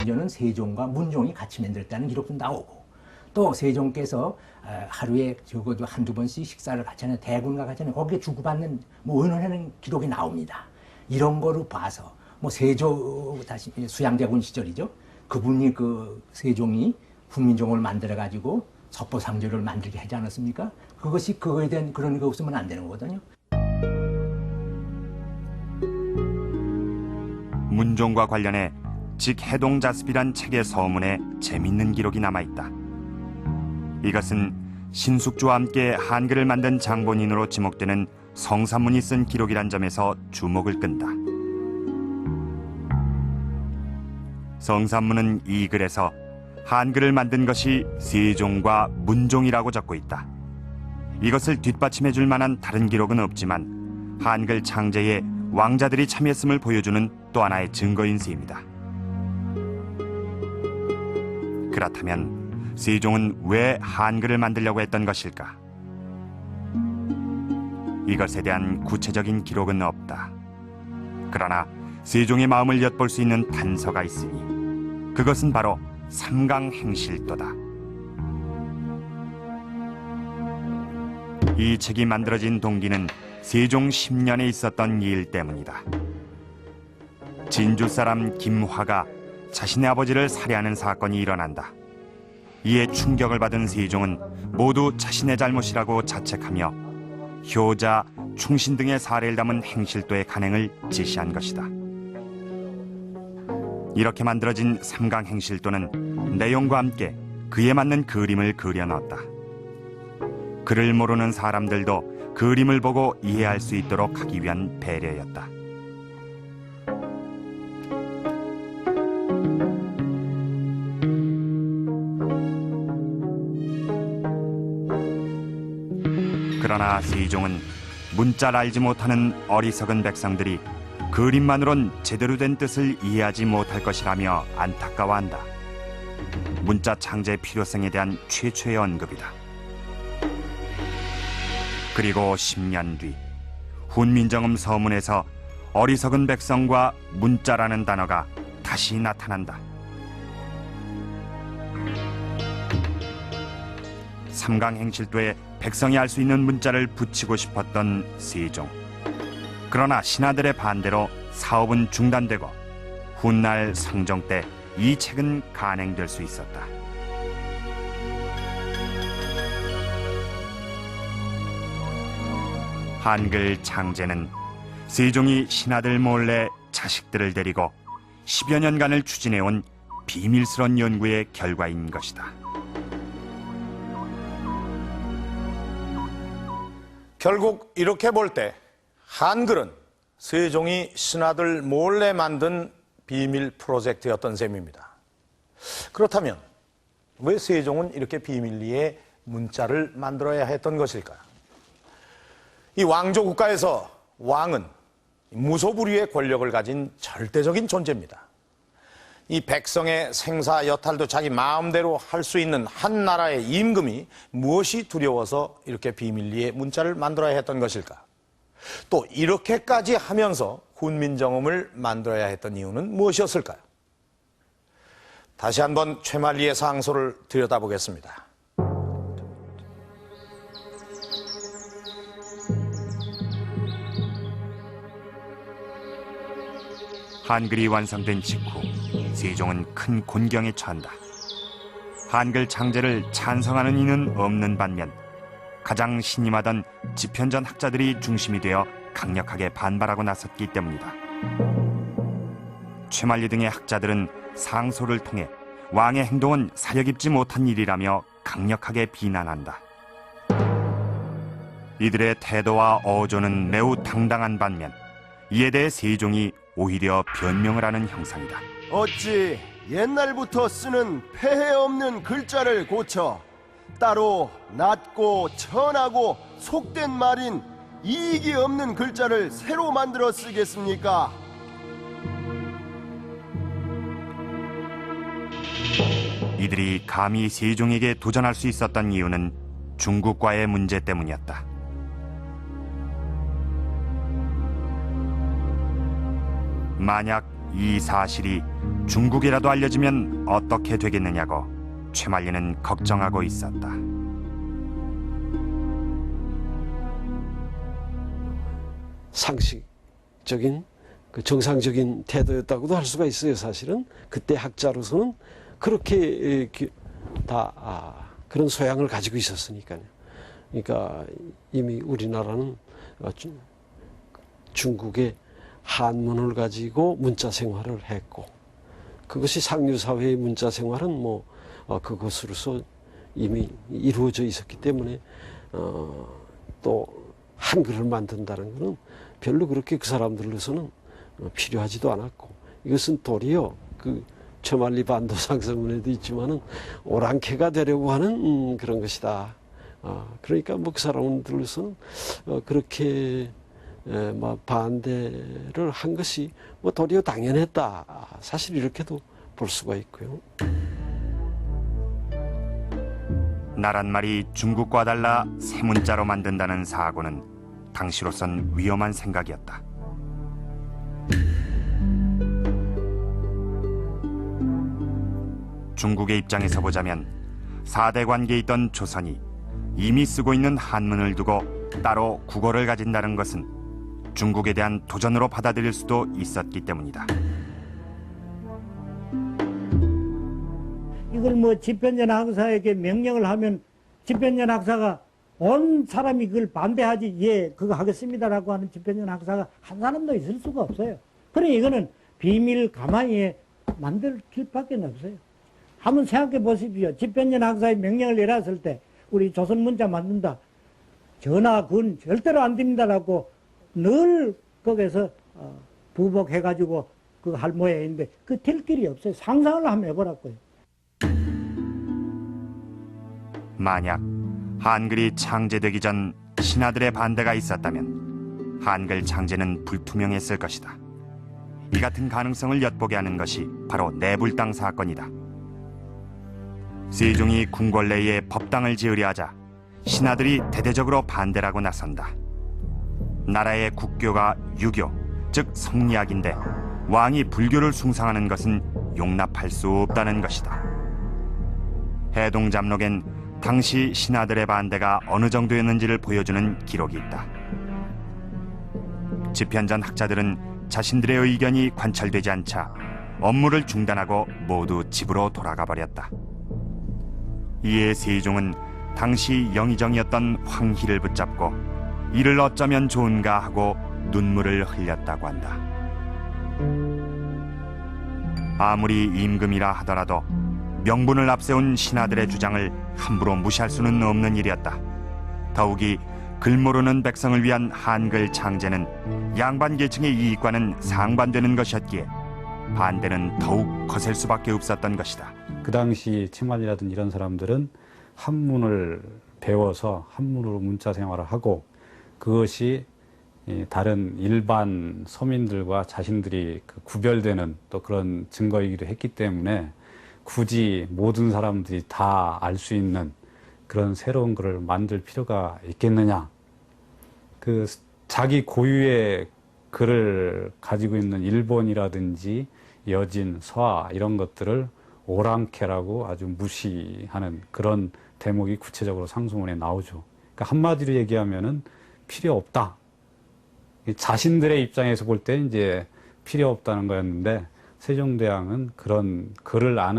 심지어는 세종과 문종이 같이 만들었다는 기록도 나오고, 또 세종께서 하루에 적어도 한두 번씩 식사를 같이 하는, 대군과 같이 하는, 거기에 주고받는 의논하는 기록이 나옵니다. 이런 거로 봐서 세조 다시 수양대군 시절이죠. 그분이 세종이 훈민정음을 만들어 가지고 석보상조를 만들게 하지 않았습니까? 그것이 그거에 대한 그런 거 없으면 안 되는 거거든요. 문종과 관련해 직해동자습이란 책의 서문에 재밌는 기록이 남아있다. 이것은 신숙주와 함께 한글을 만든 장본인으로 지목되는 성삼문이 쓴 기록이란 점에서 주목을 끈다. 성삼문은 이 글에서 한글을 만든 것이 세종과 문종이라고 적고 있다. 이것을 뒷받침해 줄 만한 다른 기록은 없지만 한글 창제에 왕자들이 참여했음을 보여주는 또 하나의 증거인 셈이다. 그렇다면 세종은 왜 한글을 만들려고 했던 것일까? 이것에 대한 구체적인 기록은 없다. 그러나 세종의 마음을 엿볼 수 있는 단서가 있으니 그것은 바로 삼강행실도다. 이 책이 만들어진 동기는 세종 10년에 있었던 일 때문이다. 진주 사람 김화가 자신의 아버지를 살해하는 사건이 일어난다. 이에 충격을 받은 세종은 모두 자신의 잘못이라고 자책하며 효자, 충신 등의 사례를 담은 행실도의 간행을 제시한 것이다. 이렇게 만들어진 삼강행실도는 내용과 함께 그에 맞는 그림을 그려넣었다. 글을 모르는 사람들도 그림을 보고 이해할 수 있도록 하기 위한 배려였다. 그러나 세종은 문자를 알지 못하는 어리석은 백성들이 그림만으론 제대로 된 뜻을 이해하지 못할 것이라며 안타까워한다. 문자 창제의 필요성에 대한 최초의 언급이다. 그리고 10년 뒤 훈민정음 서문에서 어리석은 백성과 문자라는 단어가 다시 나타난다. 삼강행실도에 백성이 알 수 있는 문자를 붙이고 싶었던 세종. 그러나 신하들의 반대로 사업은 중단되고 훗날 성종 때 이 책은 간행될 수 있었다. 한글 창제는 세종이 신하들 몰래 자식들을 데리고 10여 년간을 추진해온 비밀스러운 연구의 결과인 것이다. 결국 이렇게 볼 때 한글은 세종이 신하들 몰래 만든 비밀 프로젝트였던 셈입니다. 그렇다면 왜 세종은 이렇게 비밀리에 문자를 만들어야 했던 것일까요? 이 왕조 국가에서 왕은 무소불위의 권력을 가진 절대적인 존재입니다. 이 백성의 생사 여탈도 자기 마음대로 할 수 있는 한 나라의 임금이 무엇이 두려워서 이렇게 비밀리에 문자를 만들어야 했던 것일까? 또 이렇게까지 하면서 훈민정음을 만들어야 했던 이유는 무엇이었을까요? 다시 한번 최만리의 상소를 들여다보겠습니다. 한글이 완성된 직후 세종은 큰 곤경에 처한다. 한글 창제를 찬성하는 이는 없는 반면 가장 신임하던 집현전 학자들이 중심이 되어 강력하게 반발하고 나섰기 때문이다. 최만리 등의 학자들은 상소를 통해 왕의 행동은 사려 깊지 못한 일이라며 강력하게 비난한다. 이들의 태도와 어조는 매우 당당한 반면 이에 대해 세종이 오히려 변명을 하는 형상이다. 어찌 옛날부터 쓰는 폐해 없는 글자를 고쳐 따로 낮고 천하고 속된 말인 이익이 없는 글자를 새로 만들어 쓰겠습니까? 이들이 감히 세종에게 도전할 수 있었던 이유는 중국과의 문제 때문이었다. 만약 이 사실이 중국이라도 알려지면 어떻게 되겠느냐고 최만리는 걱정하고 있었다. 상식적인 그 정상적인 태도였다고도 할 수가 있어요. 사실은 그때 학자로서는 그렇게 그런 소양을 가지고 있었으니까요. 그러니까 이미 우리나라는 중국의 한문을 가지고 문자 생활을 했고, 그것이 상류사회의 문자 생활은 뭐 그것으로서 이미 이루어져 있었기 때문에 또 한글을 만든다는 것은 별로 그렇게 그 사람들로서는 필요하지도 않았고, 이것은 도리어 그 최만리 반도상 서문에도 있지만은 오랑캐가 되려고 하는 그런 것이다. 그러니까 뭐 그 사람들로서는 그렇게 반대를 한 것이 뭐 도리어 당연했다. 사실 이렇게도 볼 수가 있고요. 나란 말이 중국과 달라 세 문자로 만든다는 사고는 당시로선 위험한 생각이었다. 중국의 입장에서 보자면 4대 관계에 있던 조선이 이미 쓰고 있는 한문을 두고 따로 국어를 가진다는 것은 중국에 대한 도전으로 받아들일 수도 있었기 때문이다. 이걸 뭐 집현전 학사에게 명령을 하면 집현전 학사가 온 사람이 그걸 반대하지, 예, 그거 하겠습니다라고 하는 집현전 학사가 한 사람도 있을 수가 없어요. 그러니 이거는 비밀 가만히 만들 길밖에 없어요. 한번 생각해 보십시오. 집현전 학사의 명령을 내렸을 때 우리 조선 문자 만든다. 전하, 그건 절대로 안 됩니다라고 늘 거기서 부복해가지고 그거 할 모양인데 그 될 길이 없어요. 상상을 한번 해보라고요. 만약 한글이 창제되기 전 신하들의 반대가 있었다면 한글 창제는 불투명했을 것이다. 이 같은 가능성을 엿보게 하는 것이 바로 내불당 사건이다. 세종이 궁궐내에 법당을 지으려 하자 신하들이 대대적으로 반대를 하고 나선다. 나라의 국교가 유교, 즉 성리학인데 왕이 불교를 숭상하는 것은 용납할 수 없다는 것이다. 해동잡록엔 당시 신하들의 반대가 어느 정도였는지를 보여주는 기록이 있다. 집현전 학자들은 자신들의 의견이 관철되지 않자 업무를 중단하고 모두 집으로 돌아가 버렸다. 이에 세종은 당시 영의정이었던 황희를 붙잡고 이를 어쩌면 좋은가 하고 눈물을 흘렸다고 한다. 아무리 임금이라 하더라도 명분을 앞세운 신하들의 주장을 함부로 무시할 수는 없는 일이었다. 더욱이 글 모르는 백성을 위한 한글 창제는 양반 계층의 이익과는 상반되는 것이었기에 반대는 더욱 거셀 수밖에 없었던 것이다. 그 당시 최만리라든지 이런 사람들은 한문을 배워서 한문으로 문자 생활을 하고 그것이 다른 일반 서민들과 자신들이 구별되는 또 그런 증거이기도 했기 때문에 굳이 모든 사람들이 다 알 수 있는 그런 새로운 글을 만들 필요가 있겠느냐. 그 자기 고유의 글을 가지고 있는 일본이라든지 여진, 서하 이런 것들을 오랑캐라고 아주 무시하는 그런 대목이 구체적으로 상소문에 나오죠. 그러니까 한마디로 얘기하면은 필요 없다. 자신들의 입장에서 볼 때 이제 필요 없다는 거였는데 세종대왕은 그런 글을 아는